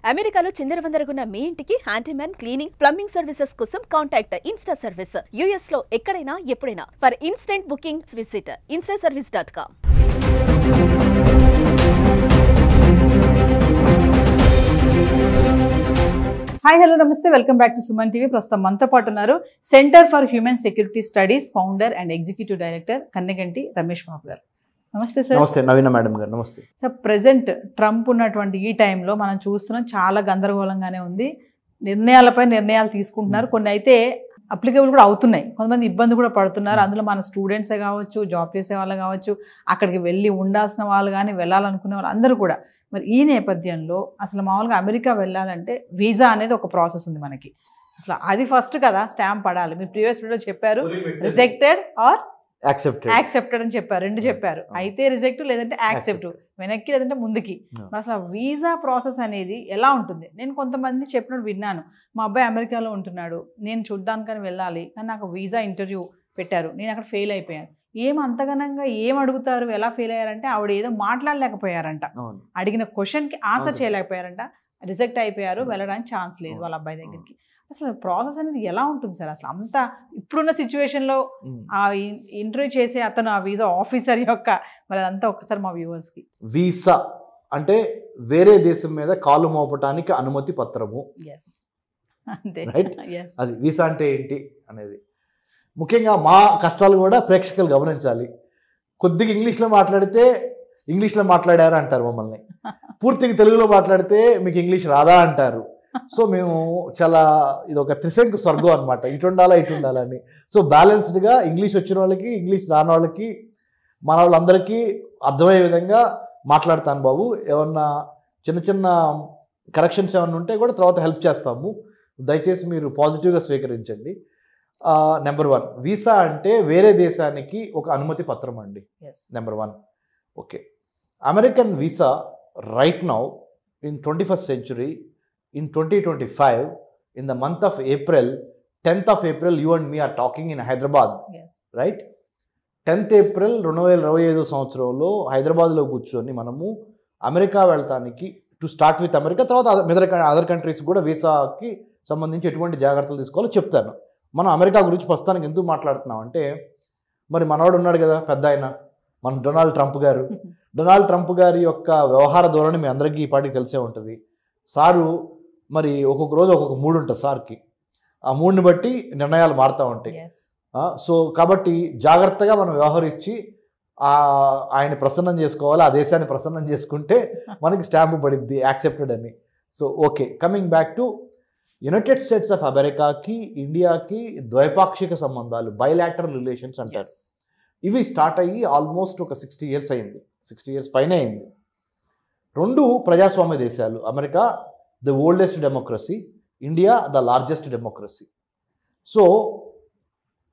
అమెరికాలో చిందరవందరగున్న మీ ఇంటికి హ్యాండీమ్యాన్ క్లీనింగ్ ప్లంబింగ్ సర్వీసెస్ కోసం కాంటాక్ట్ ఇన్స్టా సర్వీస్. యుఎస్ లో ఎక్కడైనా ఎప్పుడైనా. For instant bookings visit instaservice.com. Hi hello namaste, welcome back to Suman TV. ప్రస్తుతం మనతో పాటు ఉన్నారు centre for human security studies founder and executive director Kanneganti Ramesh Babu garu. Namaste sir. నమస్తే నవీన మేడం గారు. నమస్తే సార్. ప్రెసెంట్ ట్రంప్ ఉన్నటువంటి ఈ టైంలో మనం చూస్తున్నాం చాలా గందరగోళంగానే ఉంది. నిర్ణయాలపై నిర్ణయాలు తీసుకుంటున్నారు, కొన్ని అయితే అప్లికేబుల్ కూడా అవుతున్నాయి, కొంతమంది ఇబ్బంది కూడా పడుతున్నారు. అందులో మన స్టూడెంట్సే కావచ్చు, జాబ్ చేసే వాళ్ళు కావచ్చు, అక్కడికి వెళ్ళి ఉండాల్సిన వాళ్ళు కానీ వెళ్ళాలనుకునే వాళ్ళు అందరూ కూడా. మరి ఈ నేపథ్యంలో అసలు మామూలుగా అమెరికా వెళ్ళాలంటే వీసా అనేది ఒక ప్రాసెస్ ఉంది మనకి. అసలు అది ఫస్ట్ కదా స్టాంప్ పడాలి. మీరు ప్రీవియస్ వీడియో చెప్పారు రిజెక్టెడ్ ఆర్ యాక్సెప్టెడ్ అని చెప్పారు, రెండు చెప్పారు. అయితే రిజెక్ట్ లేదంటే యాక్సెప్ట్, వెనక్కి లేదంటే ముందుకి. మరి అసలు వీసా ప్రాసెస్ అనేది ఎలా ఉంటుంది? నేను కొంతమంది చెప్పినట్టు విన్నాను, మా అబ్బాయి అమెరికాలో ఉంటున్నాడు, నేను చూడ్డానికని వెళ్ళాలి, కానీ నాకు వీసా ఇంటర్వ్యూ పెట్టారు, నేను అక్కడ ఫెయిల్ అయిపోయాను. ఏం అంతగనంగా ఏం అడుగుతారు, ఎలా ఫెయిల్ అయ్యారంటే ఆవిడ ఏదో మాట్లాడలేకపోయారంట, అడిగిన క్వశ్చన్కి ఆన్సర్ చేయలేకపోయారంట, రిజెక్ట్ అయిపోయారు, వెళ్ళడానికి ఛాన్స్ లేదు వాళ్ళ అబ్బాయి దగ్గరికి. అసలు ప్రాసెస్ అనేది ఎలా ఉంటుంది సార్? అసలు అంతా ఇప్పుడున్న సిచ్యువేషన్లో ఆ ఇంటర్వ్యూ చేసే అతను ఆ వీసా ఆఫీసర్ యొక్క మరి అదంతా ఒక్కసారి మా వ్యూవర్స్కి. వీసా అంటే వేరే దేశం మీద కాలు మోపటానికి అనుమతి పత్రము. అంతే, అది వీసా అంటే ఏంటి అనేది ముఖ్యంగా మా కష్టాలు కూడా ప్రేక్షకులు గమనించాలి. కొద్దిగా ఇంగ్లీష్లో మాట్లాడితే ఇంగ్లీష్లో మాట్లాడారు అంటారు మమ్మల్ని, పూర్తిగా తెలుగులో మాట్లాడితే మీకు ఇంగ్లీష్ రాదా అంటారు. సో మేము చాలా ఇది ఒక త్రిశంకు స్వర్గం అనమాట, ఇటు ఉండాలా ఇటు ఉండాలని. సో బ్యాలెన్స్డ్గా ఇంగ్లీష్ వచ్చిన వాళ్ళకి, ఇంగ్లీష్ రాని వాళ్ళకి, మన వాళ్ళందరికీ అర్థమయ్యే విధంగా మాట్లాడతాను బాబు. ఏమన్నా చిన్న చిన్న కరెక్షన్స్ ఏమన్నా ఉంటే కూడా తర్వాత హెల్ప్ చేస్తాము, దయచేసి మీరు పాజిటివ్గా స్వీకరించండి. నెంబర్ 1, వీసా అంటే వేరే దేశానికి ఒక అనుమతి పత్రం అండి. Number 1. Okay, American visa right now in 21st century in 2025 in the month of April, 10th of April, you and me are talking in Hyderabad, right? 10th April 2025 సంవత్సరంలో హైదరాబాద్లో కూర్చొని మనము అమెరికా వెళ్తానికి టు స్టార్ట్ విత్ అమెరికా, తర్వాత other countries కూడా వీసాకి సంబంధించి ఎటువంటి జాగ్రత్తలు తీసుకోవాలో చెప్తాను. మనం అమెరికా గురించి ప్రస్తుతానికి ఎందుకు మాట్లాడుతున్నాం అంటే, మరి మనవాడు ఉన్నాడు కదా పెద్ద ఆయన, మన డొనాల్డ్ ట్రంప్ గారు. డొనాల్డ్ ట్రంప్ గారి యొక్క వ్యవహార ధోరణి మీ అందరికీ ఈ పాటికి తెలిసే ఉంటుంది. సారు మరి ఒక్కొక్క రోజు ఒక్కొక్క మూడు ఉంటుంది సార్కి, ఆ మూడుని బట్టి నిర్ణయాలు మారుతూ ఉంటాయి. సో కాబట్టి జాగ్రత్తగా మనం వ్యవహరించి ఆయన ప్రసన్నం చేసుకోవాలి, ఆ దేశాన్ని ప్రసన్నం చేసుకుంటే మనకి స్టాంపు పడిద్ది యాక్సెప్టెడ్ అని. So okay, coming back to United States of అమెరికాకి ఇండియాకి ద్వైపాక్షిక సంబంధాలు, బైలాటరల్ రిలేషన్స్ అంటారు. ఇవి స్టార్ట్ అయ్యి ఆల్మోస్ట్ ఒక 60 years అయింది, 60 years పైనే అయింది. రెండు ప్రజాస్వామ్య దేశాలు, America the oldest democracy, India the largest democracy. So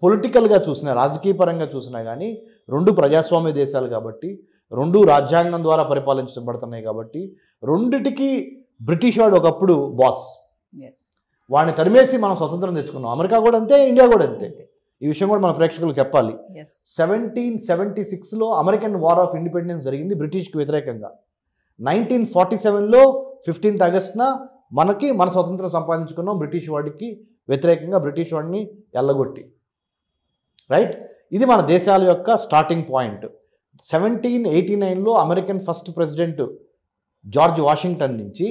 పొలిటికల్గా చూసినా, రాజకీయ పరంగా చూసినా కానీ రెండు ప్రజాస్వామ్య దేశాలు కాబట్టి, రెండు రాజ్యాంగం ద్వారా పరిపాలించబడుతున్నాయి కాబట్టి, రెండిటికి బ్రిటిష్ వాడు ఒకప్పుడు బాస్, వాడిని తరిమేసి మనం స్వతంత్రం తెచ్చుకున్నాం. అమెరికా కూడా అంతే, ఇండియా కూడా అంతే. ఈ విషయం కూడా మన ప్రేక్షకులకు చెప్పాలి. 1776లో అమెరికన్ వార్ ఆఫ్ ఇండిపెండెన్స్ జరిగింది బ్రిటిష్కి వ్యతిరేకంగా. 1947లో 15th Augustన మన స్వతంత్రం సంపాదించుకున్నాం బ్రిటిష్ వాడికి వ్యతిరేకంగా, బ్రిటిష్ వాడిని ఎల్లగొట్టి. రైట్, ఇది మన దేశాల యొక్క స్టార్టింగ్ పాయింట్. 1789లో American first president George Washington నుంచి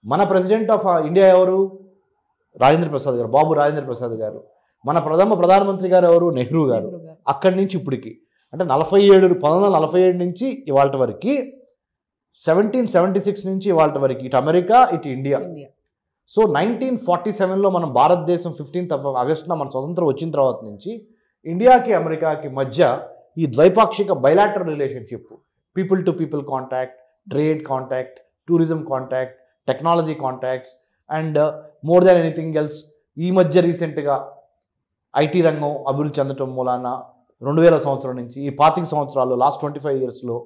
మన ప్రెసిడెంట్ ఆఫ్ ఇండియా ఎవరు? రాజేంద్ర ప్రసాద్ గారు, బాబు రాజేంద్ర ప్రసాద్ గారు. మన ప్రధానమంత్రి గారు ఎవరు? నెహ్రూ గారు. అక్కడి నుంచి ఇప్పటికి అంటే 1947 నుంచి ఇవాళ వరకు, 1776 నుంచి ఇవాళ వరకు ఇటు అమెరికా ఇటు ఇండియా. సో 1947లో మనం భారతదేశం 15th Augustన మన స్వతంత్రం వచ్చిన తర్వాత నుంచి ఇండియాకి అమెరికాకి మధ్య ఈ ద్వైపాక్షిక bilateral relationship, people to people contact, trade contact, tourism contact, technology contacts and more than anything else. ఈ మధ్య రీసెంట్గా ఐటీ రంగం అభివృద్ధి చెందటం మూలాన 2000 సంవత్సరం నుంచి ఈ 25 సంవత్సరాలు, లాస్ట్ 25 yearsలో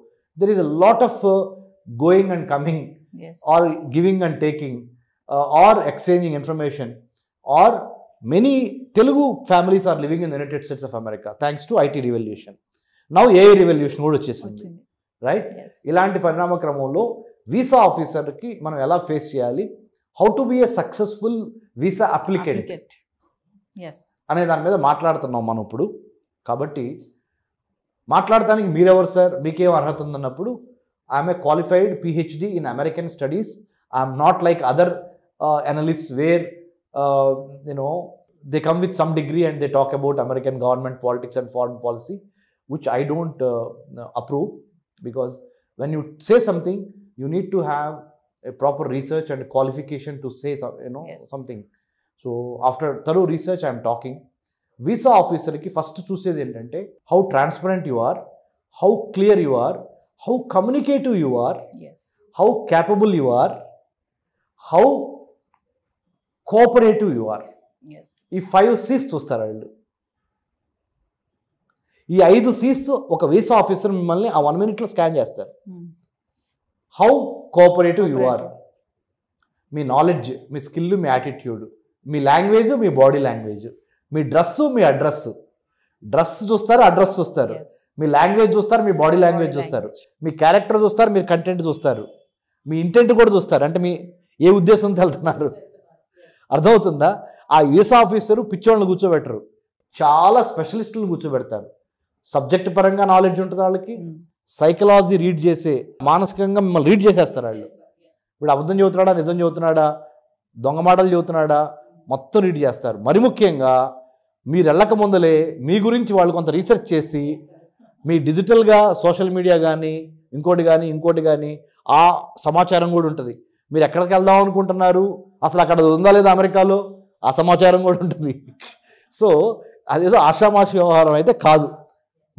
there is a lot of going and coming, or giving and taking, or exchanging information, or many Telugu families are living in United States of America thanks to IT revolution. Now AI revolution కూడా వచ్చేసింది. Right, ఇలాంటి పరిణామ క్రమంలో visa ఆఫీసర్కి మనం ఎలా face చేయాలి, how to be a successful visa applicants అనే దాని మీద మాట్లాడుతున్నాం మనం ఇప్పుడు. కాబట్టి మాట్లాడటానికి మీరెవరు సార్, మీకేం అర్హత ఉందన్నప్పుడు I'm a qualified PhD in American studies. I'm not like other analyst where they come with some degree and they talk about American government politics and foreign policy, which I don't approve, because when you say something, you need to have a proper research and qualification to say Yes. something. So after thorough research, I am talking. Visa officer ki first చూసేది ఏంటంటే how transparent you are, how clear you are, how communicative you are, yes how capable you are, how cooperative you are. Yes ఈ 5 C's చూస్తారు వాళ్ళు. ఈ 5 C's ఒక visa officer మిమ్మల్ని ఆ 1 minute scan చేస్తారు. హౌ కోఆపరేటివ్ యు ఆర్, మీ knowledge, మీ స్కిల్, మీ యాటిట్యూడ్, మీ లాంగ్వేజ్, మీ బాడీ లాంగ్వేజ్, మీ డ్రెస్సు, మీ అడ్రస్. డ్రెస్ చూస్తారు, అడ్రస్ చూస్తారు, మీ లాంగ్వేజ్ చూస్తారు, మీ బాడీ లాంగ్వేజ్ చూస్తారు, మీ క్యారెక్టర్ చూస్తారు, మీరు కంటెంట్ చూస్తారు, మీ ఇంటెంట్ కూడా చూస్తారు. అంటే మీ ఏ ఉద్దేశంతో వెళ్తున్నారు, అర్థమవుతుందా? ఆ వీసా ఆఫీసరు పిచ్చోళ్ళని కూర్చోబెట్టరు, చాలా స్పెషలిస్టులను కూర్చోబెడతారు. సబ్జెక్ట్ పరంగా నాలెడ్జ్ ఉంటుంది వాళ్ళకి, సైకలాజీ రీడ్ చేసే, మానసికంగా మిమ్మల్ని రీడ్ చేసేస్తారు వాళ్ళు. ఇప్పుడు అబద్ధం చెబుతున్నాడా, నిజం చెబుతున్నాడా, దొంగ మాటలు చెబుతున్నాడా, మొత్తం రీడ్ చేస్తారు. మరి ముఖ్యంగా మీరు వెళ్ళక ముందలే మీ గురించి వాళ్ళు కొంత రీసెర్చ్ చేసి, మీ డిజిటల్గా సోషల్ మీడియా కానీ ఇంకోటి కానీ ఆ సమాచారం కూడా ఉంటుంది. మీరు ఎక్కడికి వెళ్దాం అనుకుంటున్నారు, అసలు అక్కడ ఉందా లేదా అమెరికాలో, ఆ సమాచారం కూడా ఉంటుంది. సో అదేదో ఆషామాషి వ్యవహారం అయితే కాదు.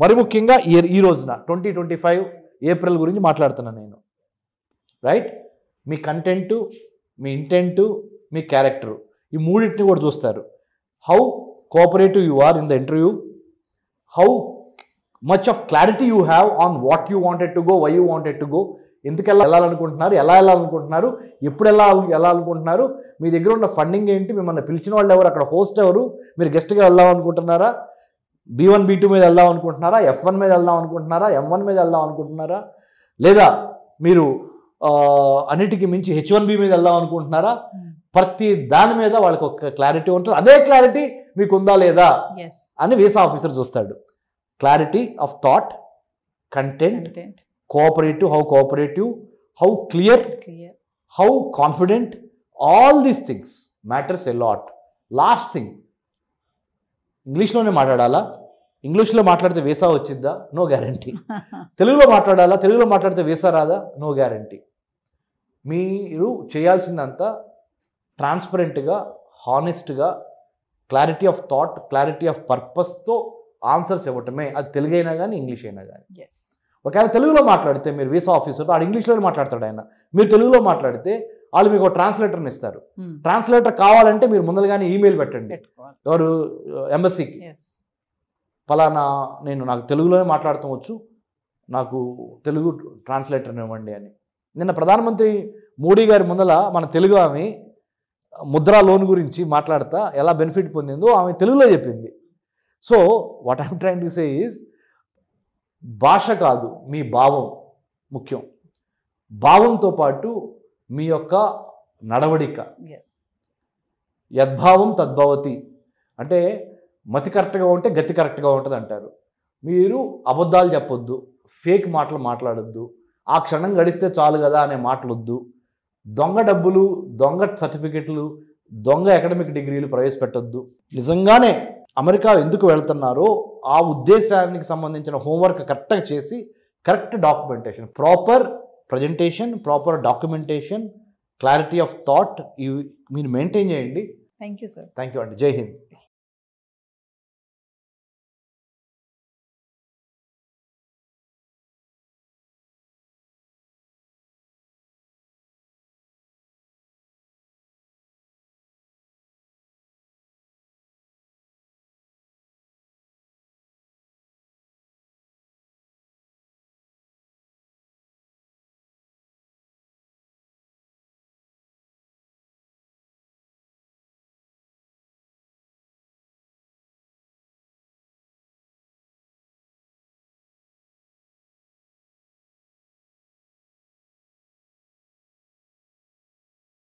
మరి ముఖ్యంగా ఈ రోజున 2025 ఏప్రిల్ గురించి మాట్లాడుతున్నాను నేను. రైట్, మీ కంటెంటు, మీ ఇంటెంటు, మీ క్యారెక్టరు, ఈ మూడింటిని కూడా చూస్తారు. How cooperative you are in the interview, how much of clarity you have on what you wanted to go, why you wanted to go, ఎందుకు వెళ్ళాలనుకుంటున్నారు, ఎలా వెళ్ళాలనుకుంటున్నారు, ఎప్పుడు వెళ్ళాలనుకుంటున్నారు, మీ దగ్గర ఉన్న ఫండింగ్ ఏంటి, మిమ్మల్ని పిలిచిన వాళ్ళు ఎవరు, అక్కడ హోస్ట్ ఎవరు, మీరు గెస్ట్గా వెళ్దాం అనుకుంటున్నారా, B1 B2 మీద వెళ్దాం అనుకుంటున్నారా, F1 మీద వెళ్దాం అనుకుంటున్నారా, M1 మీద వెళ్దాం అనుకుంటున్నారా, లేదా మీరు అన్నిటికీ మించి H1B మీద వెళ్దాం అనుకుంటున్నారా, ప్రతి దాని మీద వాళ్ళకి ఒక క్లారిటీ ఉంటుంది. అదే క్లారిటీ మీకు ఉందా లేదా అని వీసా ఆఫీసర్ చూస్తాడు. Clarity of thought, content, cooperative, how clear, how confident, all these things matters a lot. Last thing, ఇంగ్లీష్లోనే మాట్లాడాలా, ఇంగ్లీష్లో మాట్లాడితే వీసా వచ్చిద్దా, నో గ్యారంటీ. తెలుగులో మాట్లాడాలా, తెలుగులో మాట్లాడితే వీసా రాదా, నో గ్యారంటీ. మీరు చేయాల్సిందంతా ట్రాన్స్పరెంట్గా, హానెస్ట్గా, clarity of thought, clarity of పర్పస్తో ఆన్సర్స్ ఇవ్వటమే. అది తెలుగు అయినా కానీ ఇంగ్లీష్ అయినా కానీ. ఒకవేళ తెలుగులో మాట్లాడితే మీరు వీసా ఆఫీసర్తో, ఆడు ఇంగ్లీష్లోనే మాట్లాడతాడు ఆయన, మీరు తెలుగులో మాట్లాడితే వాళ్ళు మీకు ఒక ట్రాన్స్లేటర్ని ఇస్తారు. ట్రాన్స్లేటర్ కావాలంటే మీరు ముందరగానే ఈమెయిల్ పెట్టండి ఎవరు ఎంబసీకి, ఫలానా నాకు తెలుగులోనే మాట్లాడతాం వచ్చు, నాకు తెలుగు ట్రాన్స్లేటర్ని ఇవ్వండి అని. నిన్న ప్రధానమంత్రి మోడీ గారి ముందల మన తెలుగు ఆమె ముద్రా లోన్ గురించి మాట్లాడతా ఎలా బెనిఫిట్ పొందిందో ఆమె తెలుగులో చెప్పింది. So what I'm trying to say is, భాష కాదు, మీ భావం ముఖ్యం. భావంతో పాటు మీ యొక్క నడవడిక, యద్భావం తద్భవతి, అంటే మతి కరెక్ట్గా ఉంటే గతి కరెక్ట్గా ఉంటుంది అంటారు. మీరు అబద్ధాలు చెప్పొద్దు, ఫేక్ మాటలు మాట్లాడొద్దు, ఆ క్షణం గడిస్తే చాలు కదా అనే మాటలొద్దు, దొంగ డబ్బులు, దొంగ సర్టిఫికెట్లు, దొంగ అకాడమిక్ డిగ్రీలు ప్రవేశపెట్టొద్దు. నిజంగానే అమెరికా ఎందుకు వెళ్తున్నారో ఆ ఉద్దేశానికి సంబంధించిన హోంవర్క్ కరెక్ట్గా చేసి, correct documentation, proper presentation, proper documentation, clarity of thought మీరు మెయింటైన్ చేయండి. Thank you sir. Thank you అండి. జై హింద్.